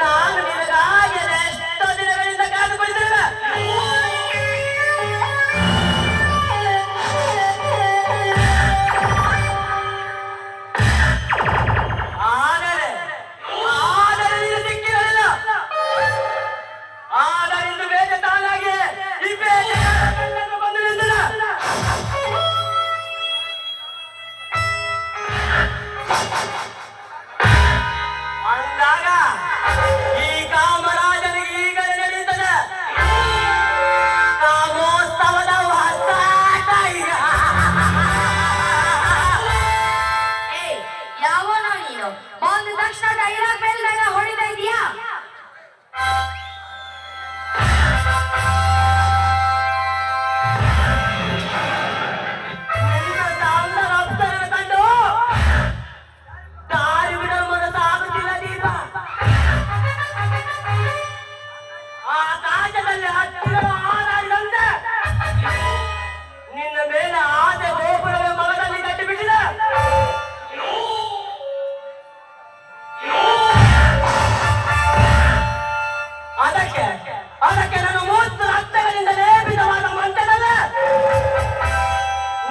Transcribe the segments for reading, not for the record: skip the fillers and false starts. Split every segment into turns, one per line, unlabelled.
ನಾನು ನಿನಗಾಗಿ ಎಷ್ಟೋ ದಿನಗಳಿಂದ ಕಾದುಕೊಂಡಿದ್ದೇನೆ. ಆದರೆ ನೀನು ಸಿಕ್ಕಿರಲಿಲ್ಲ. ಆದರೆ ಇಂದು ಬೇಗ ತಾನಾಗಿ ಈ ಬೇಗ ಬಂದು ನಿಂತಿಲ್ಲ. ಅಂದಾಗ ಈ ಕಾಮರಾಜನಿಗೆ ಈಗಲೇ ನಡೀತದೆ ಕಾಮೋತ್ಸವದ ಹೊಸಾಟ. ಈಗ
ಯಾವನೋ ನೀನು ಒಂದು ತಕ್ಷಣ ಡೈಲಾಗ್ ಮೇಲೆ ಹೊಡಿತಾ ಇದೀಯಾ? ನಿನ್ನ ಮೇಲೆ ಆದೆ ಗೋಪುರವೇ ಮಗದಲ್ಲಿ ಕಟ್ಟಿಬಿಟ್ಟಿದೆ. ಅದಕ್ಕೆ ನಾನು 3 ರಕ್ತಗಳಿಂದ ಲೇಪಿತವಾದ ಮಂತ್ರನಲ್ಲ.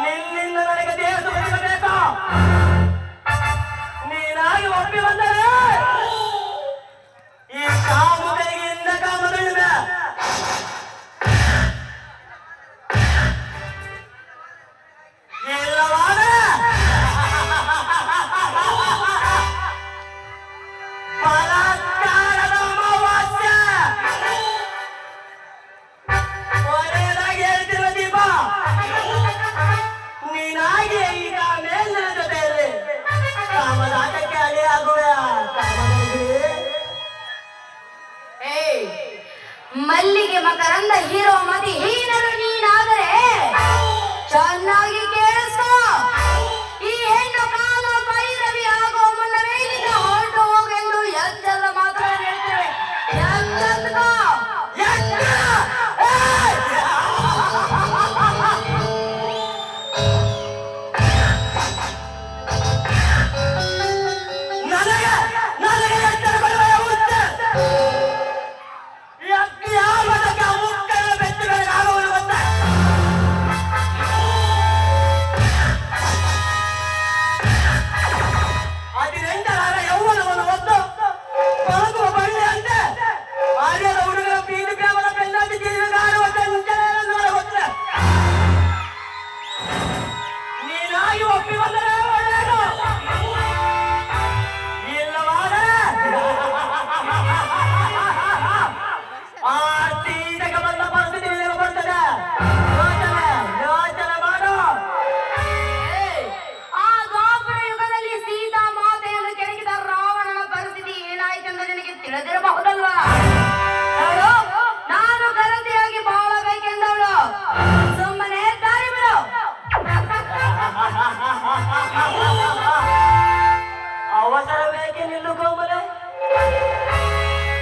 ನಿನ್ನಿಂದ ನನಗೆ ದೇಹ ಸುಖಬೇಕು. ನೀನಾಗಿ ಒಪ್ಪಿ ಬಂದರೆ ಈ ಕಾಮುಕರಿಗೆ ಕಾಮಗಳಿವೆ. ಇಲ್ಲವಾದರೆ ಬಲಾತ್ಕಾರದ ಅಮಾವಾಸ್ಯೆ. ಕೊನೆಯದಾಗಿ ಹೇಳ್ತಿರುವ ದೀಪ, ನೀನಾಗಿ ಈಗ ಮೇಲಿನ ಜೊತೆಯಲ್ಲಿ ಕಾಮದಾಟಕ್ಕೆ ಅಳಿಯಾಗುವೆ. ಮಲ್ಲಿಗೆ ಮಕರಂದ ಹೀರೋ ಮತಿ ಹೀನರು ನೀನಾದರೆ ಚೆನ್ನಾಗಿ ಕೇಳಿಸ್ಕೋ. ಈ ಹೆಣ್ಣು ಕಾಲ ಭೈರವಿ ಆಗೋ ಮುನ್ನವೇ ನಿನ್ನ ಹೊರಟು ಹೋಗೆಂದು ಎದ್ದೆಲ್ಲ ಮಾತ್ರ ಹೇಳ್ತೇವೆ. ಎದ್ದೆಂದ್ಕೋ.
ನನಗೆ ಎಚ್ಚರ ಕೊಡುವ ಉಂಟು. ನೀನಾಗಿ ಒಪ್ಪಿ ಬಂದರೆ ಒಳ್ಳೆಯದು. ಇಲ್ಲವಾದರೆ ಆರ್ಥಿಕ ಬಂದ ಪರಿಸ್ಥಿತಿ ಬರ್ತದೆ. ಯೋಚನೆ ಮಾಡು.
ಆ ದ್ವಾಪರ ಯುಗದಲ್ಲಿ ಸೀತಾ ಮಾತೆಯನ್ನು ಕೆಣಕಿದ ರಾವಣನ ಪರಿಸ್ಥಿತಿ ಏನಾಯ್ತೆಂದು ನಿನಗೆ ತಿಳಿದಿರಬಹುದಲ್ವಾ? ನಾನು ಗಲತಿಯಾಗಿ ಬಾಳಬೇಕೆಂದವಳು. ಸುಮ್ಮನೆ ದಾರಿ ಬಿಡು.
ಅವಸರ ಬೇಕೆ ನಿಲ್ಲು ಕೋಮಲೆ.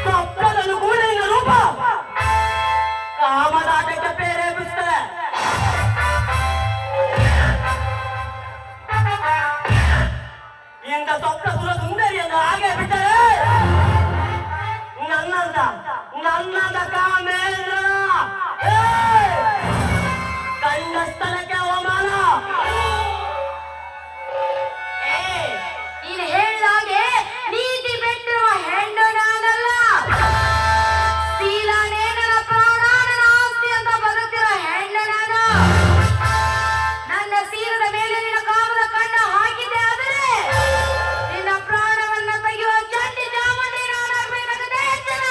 ಕಪ್ಪದನು ಕೂಡ ನಿನ್ನ ರೂಪ ಕಾಮದಾಟಕ್ಕೆ ಪ್ರೇರೇಪಿಸುತ್ತದೆ. ಇಂಥ ಸೊಪ್ಪ ಸುಂದರಿಯನ್ನು ಹಾಗೆ ಬಿಟ್ಟರೆ ನನ್ನಂದ ಕಾಮೇಂದ್ರ ಕಂಡ ಸ್ಥಳಕ್ಕೆ ಅವಮಾನ.
ನೀನು ಹೇಳಿದಾಗೆ ನೀತಿ ಬೆಟ್ಟಿರುವ ಹೆಣ್ಣು ನಾನಲ್ಲ. ಶೀಲನೇ ನನ್ನ ಪ್ರಾಣ, ನನ್ನ ಆಸ್ತಿ ಅಂತ ಬದುಕಿರೋ ಹೆಣ್ಣು ನಾನು. ನನ್ನ ಶೀಲದ ಮೇಲೆ ನಿನ್ನ ಕಾಮದ ಕಣ್ಣ ಹಾಕಿದ್ದೆ ಆದರೆ ನಿನ್ನ ಪ್ರಾಣವನ್ನ ತೆಗೆಯುವ ಚಂಡಿ ಚಾಮುಂಡಿ ನಾನಾಗಬೇಕಾಗದೆ ಹೆಚ್ಚನ.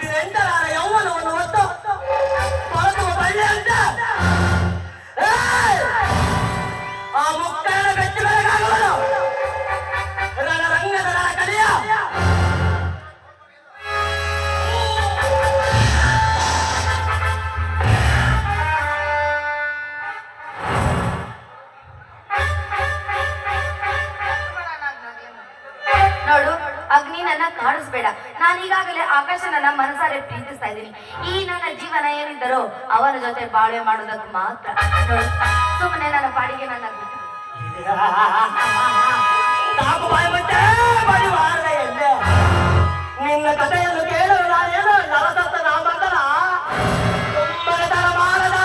ಹದಿನೆಂಟರ ಯೌವನವನ್ನು ಹೊತ್ತು ಬಳಸುವ ಬಳ್ಳಿ ಅಂತ ಆ ಮುಕ್ತಾಯನ ಬೆಚ್ಚ ಬೆಳಗಾಗುವುದು ರಣರಂಗದ ಕಲಿಯ
ನೋಡು ಅಗ್ನಿ ನನ್ನ ಕಾಡಿಸ್ಬೇಡ. ನಾನು ಈಗಾಗಲೇ ಆಕಾಶನನ್ನ ಮನಸಾರೆ ಪ್ರೀತಿಸ್ತಾ ಇದ್ದೀನಿ. ಈ ನನ್ನ ಜೀವನ ಏನಿದ್ದರೋ ಅವನ ಜೊತೆ ಬಾಳ್ವೆ ಮಾಡೋದಕ್ಕೆ ಮಾತ್ರ. ನೋಡು ಸುಮ್ಮನೆ ನನ್ನ ಪಾಡಿಗೆ ನನ್ನ
ಸಾಕು ಬಾಯಿ ಮತ್ತೆ ಬಡಿ ವಾರದ ಎಲ್ಲೆ ನಿನ್ನ ಕಥೆಯನ್ನು ಕೇಳಲು ನಾನೇನು ನರಸತ್ತ ನಾಮಂತನ ಸುಮ್ಮನೆ ತರ ಮಾಡದ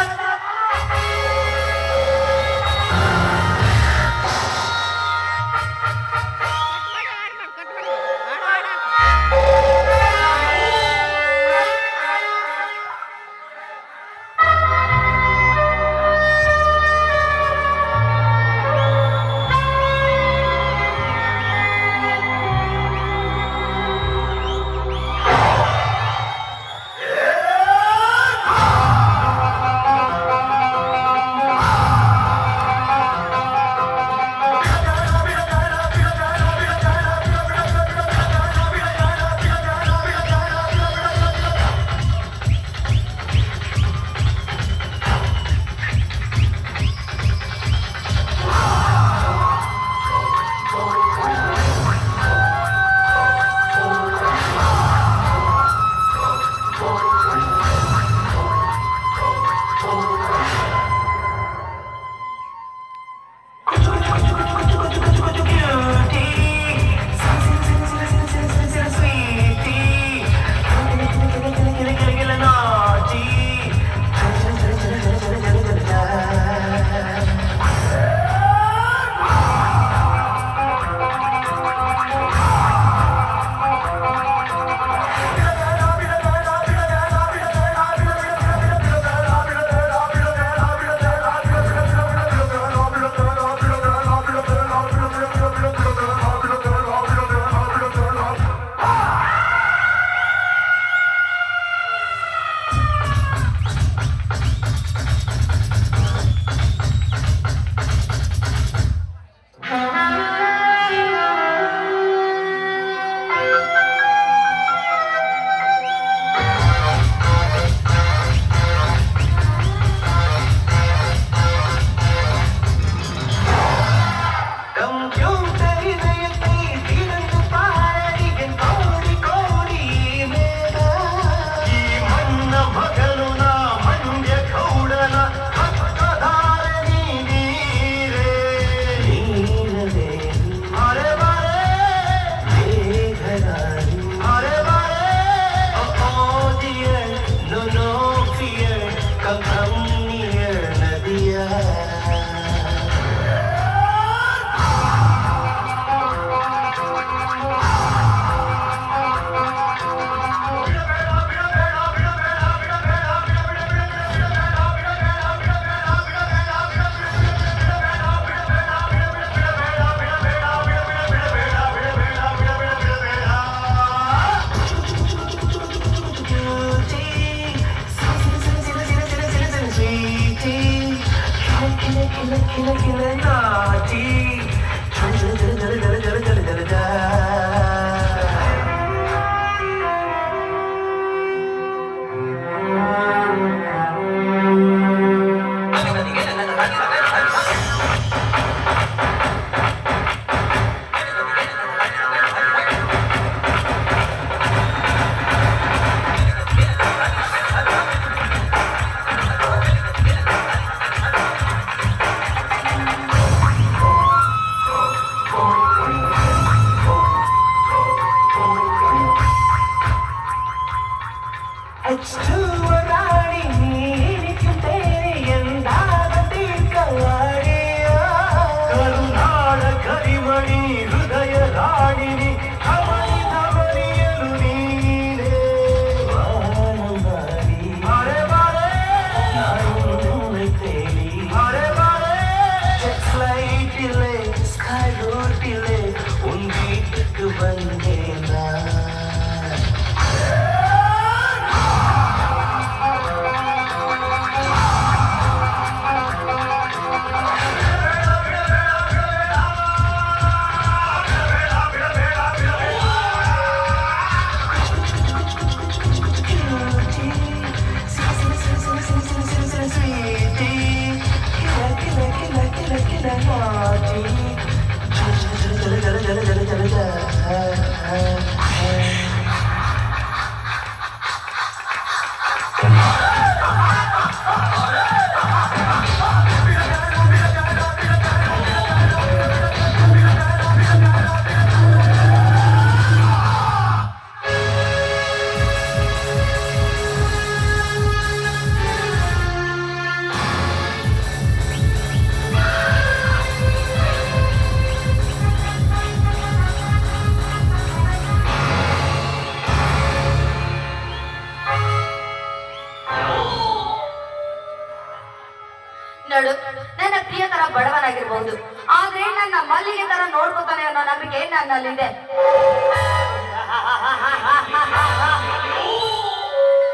ಆಗಿರ್ಬಹುದು, ಆದ್ರೆ ನನ್ನ ಮಲ್ಲಿಗೆ ತರ ನೋಡ್ಕೋತಾನೆ ಅನ್ನೋ ನಂಬಿಕೆ ನನ್ನಲ್ಲಿದೆ.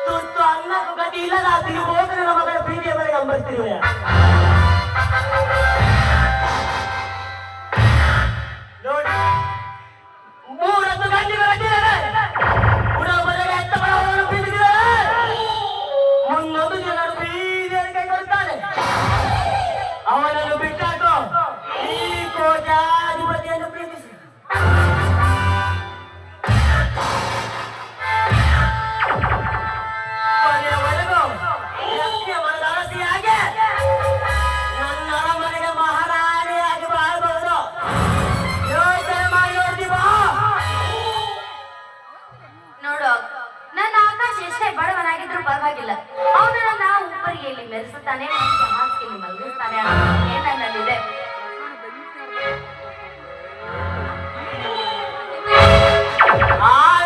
ತುರ್ತು ಅನ್ನಕ್ಕೂ ಗತಿ ಇಲ್ಲದ ಹೋದ್ರೆ ನಮ್ಮ ಮಗಳ ಪ್ರೀತಿಯ ಮೇಲೆ ನಂಬರ್ತೀವಿ. ನೋಡಿ, 3 ಗಂಟೆಗಳ ಬರೆಗೆ ಎತ್ತ ಬಡವರನ್ನು ಪ್ರೀತಿಸಿದರೆ ಮುಂದೊಂದು ಜನ ಬೀದಿಯಲ್ಲಿ ಕೈ ಕೊಡ್ತಾನೆ. ಅವನನ್ನು ಬಿಟ್ಟಾಕು, ಈ ಕೋಟ್ಯಾಧಿಪತಿಯನ್ನು ಪ್ರೀತಿಸಿ. ಕೊನೆಯವರೆಗೂ ಲಕ್ಷ್ಮಿಯ ಮನದ ಅರಸಿಯಾಗಿ ನನ್ನ ಅರಮನೆಗೆ ಮಹಾರಾಣಿಯಾಗಿ ಬಾಳಬಹುದು. ಯೋಚನೆ ಮಾಡಿ ನೋಡ್ತೀವ.
ನೋಡು, ನನ್ನ ಆಕಾಶ ಎಷ್ಟೇ ಬಡವನಾಗಿದ್ರು ಪರವಾಗಿಲ್ಲ, ಅವನು ನನ್ನ ಉಪ್ಪರಿಗೆಯಲ್ಲಿ ಮೆರೆಸುತ್ತಾನೆ, ನನಗೆ ಹಾಸಿಗೆಯಲ್ಲಿ ಮಲಗಿಸ್ತಾನೆ ಅನ್ನೋದೇ ನನ್ನಲ್ಲಿದೆ.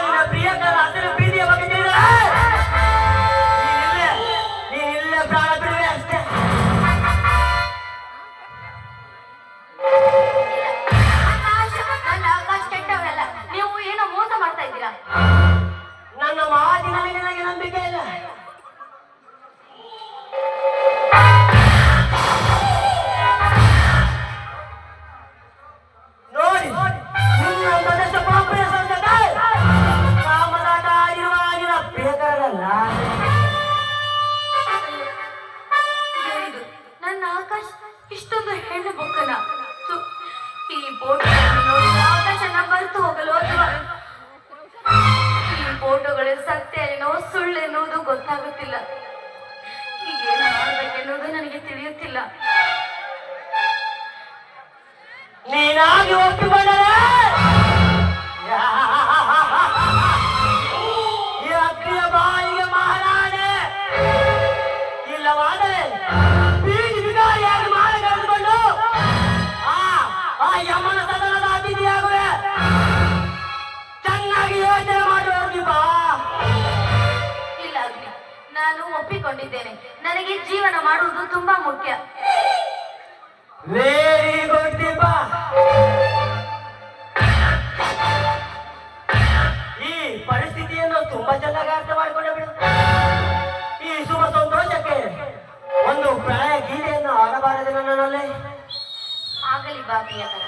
ನಿನ್ನ ಪ್ರಿಯಕರ ಹಸಿರು ಪ್ರೀತಿಯ ಬಗ್ಗೆ ತಿಳಿದರೆ ನೀನಿಲ್ಲೇ ಪ್ರಾಣ ಬಿಡುವೆ ಅಷ್ಟೇ.
ನನ್ನ ಆಕಾಶ ಕೆಟ್ಟವರಲ್ಲ, ನೀವು ಏನೋ ಮೋಸ ಮಾಡ್ತಾ ಇದ್ದೀರಾ.
ನನ್ನ ಮಾತಿನಲ್ಲಿ ನಿನಗೆ ನಂಬಿಕೆ ಇಲ್ಲ. ನೋಡಿ, ನಿನ್ನ ಪ್ರದೇಶ ಪಾಪೆಯ ಸಂಗತಿ ಕಾಮದಾಟ ಆಗಿರುವ ನಿನ್ನ ಪ್ರಿಯಕರಲ್ಲ.
ಹೇಳಿದು ನನ್ನ ಆಕಾಶ ಇಷ್ಟೊಂದು ಹೆಣ್ಣು ಬೊಕ್ಕನ. ಈ ಫೋಟೋ ಆಕಾಶನ ಮರೆತು ಹೋಗಲು ಅಥವಾ ಈ ಫೋಟೋಗಳು ಸತ್ಯ ಏನೋ ಸುಳ್ಳು ಎನ್ನುವುದು ಗೊತ್ತಾಗುತ್ತಿಲ್ಲ. ಈಗೇನು ಮಾಡಬೇಕೆನ್ನುವುದು ನನಗೆ ತಿಳಿಯುತ್ತಿಲ್ಲ.
ನೀನಾಗಿ ಒಪ್ಪಿಕೊಂಡರೆ ಈ ಅಕ್ಕಿಯ ಬಾಯಿಗೆ ಮಹಾರಾಣೆ, ಇಲ್ಲವಾದರೆ ಬೀದಿ ಬಿಗಾರಿಯಾಗಿ ಮಾಲೆ ಕಳೆದುಕೊಂಡು ಆ ಯಮನ ಸದನದ ಅತಿಥಿಯಾಗುವೆ. ಚೆನ್ನಾಗಿ ಯೋಚನೆ ಮಾಡಿ ಹೋಗಿ ಬಾ.
ಇಲ್ಲ ಅಗ್ನಿ, ನಾನು ಒಪ್ಪಿಕೊಂಡಿದ್ದೇನೆ. ನನಗೆ ಜೀವನ ಮಾಡುವುದು ತುಂಬಾ ಮುಖ್ಯ.
ವೇರಿ ಗುಡ್ ದೀಪ. ಈ ಪರಿಸ್ಥಿತಿಯನ್ನು ತುಂಬಾ ಚೆನ್ನಾಗಿ ಅರ್ಥ ಮಾಡಿಕೊಂಡೆ ಬಿಡು. ಈ ಶುಭ ಸಂತೋಷಕ್ಕೆ ಒಂದು ಪ್ರಣಯ ಗೀತೆಯನ್ನು ಆಡಬಾರದು ನನ್ನಲ್ಲಿ.
ಆಗಲಿ ಬಾ ಪ್ರಿಯಕರ.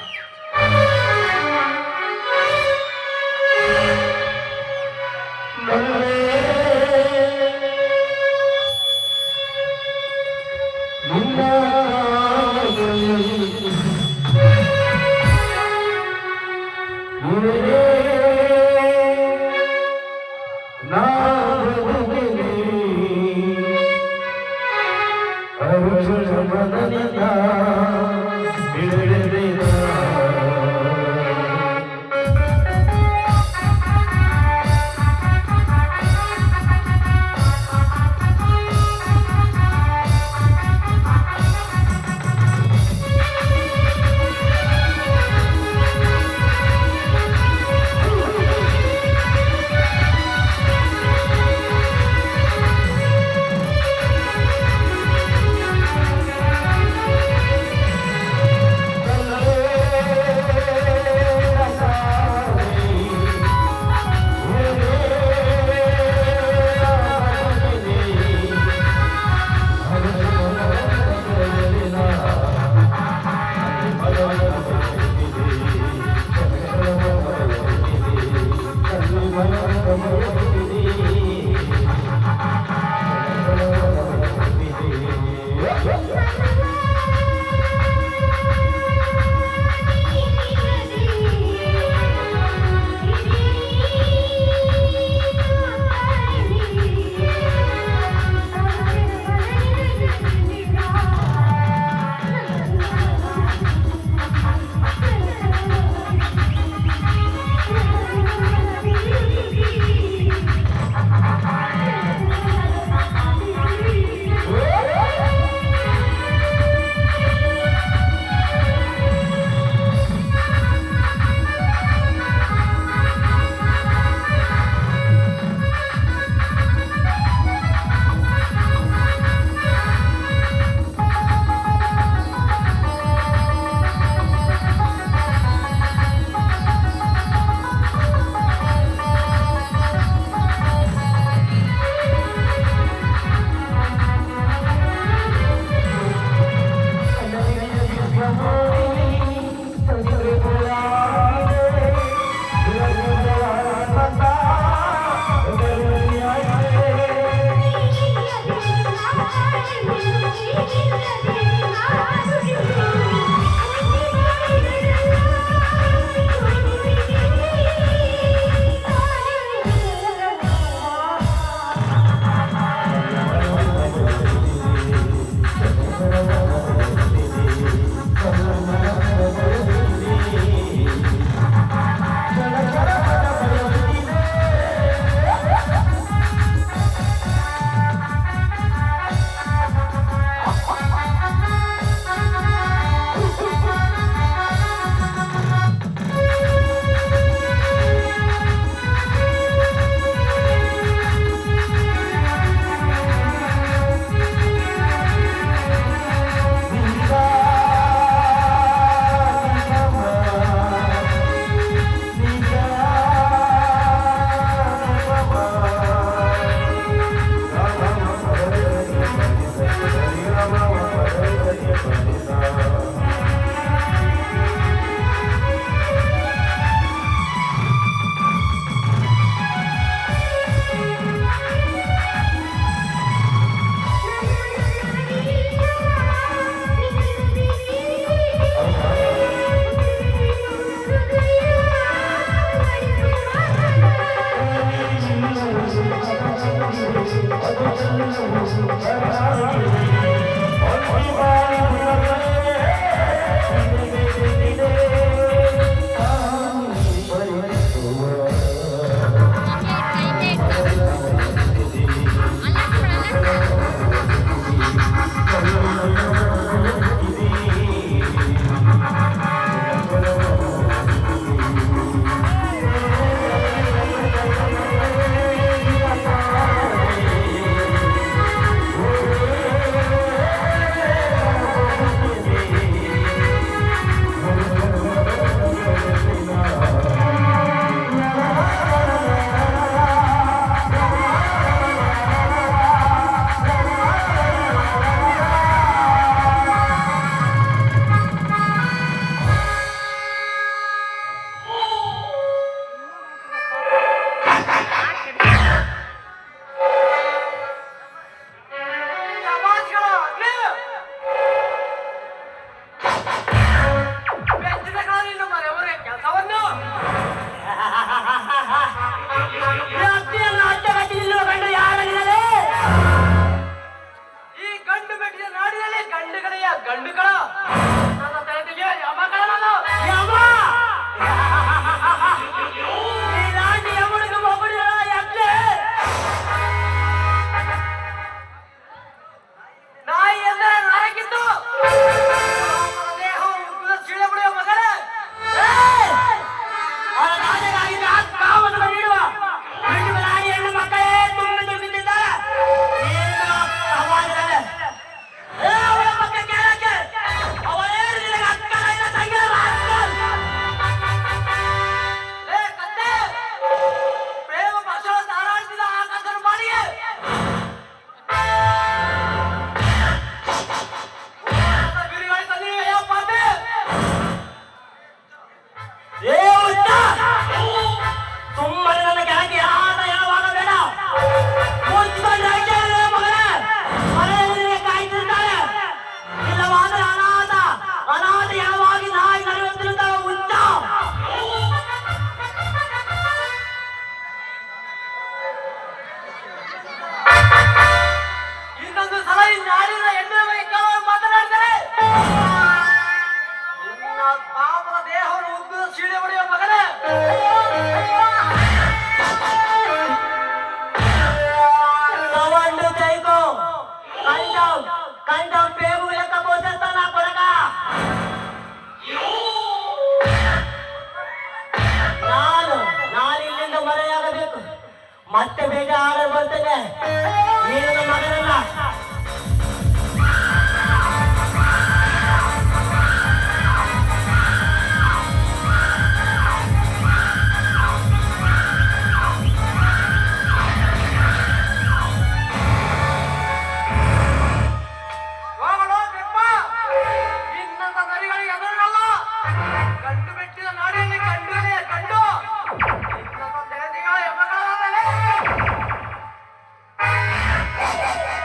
ಮತ್ತೆ ಬೇಜಾರ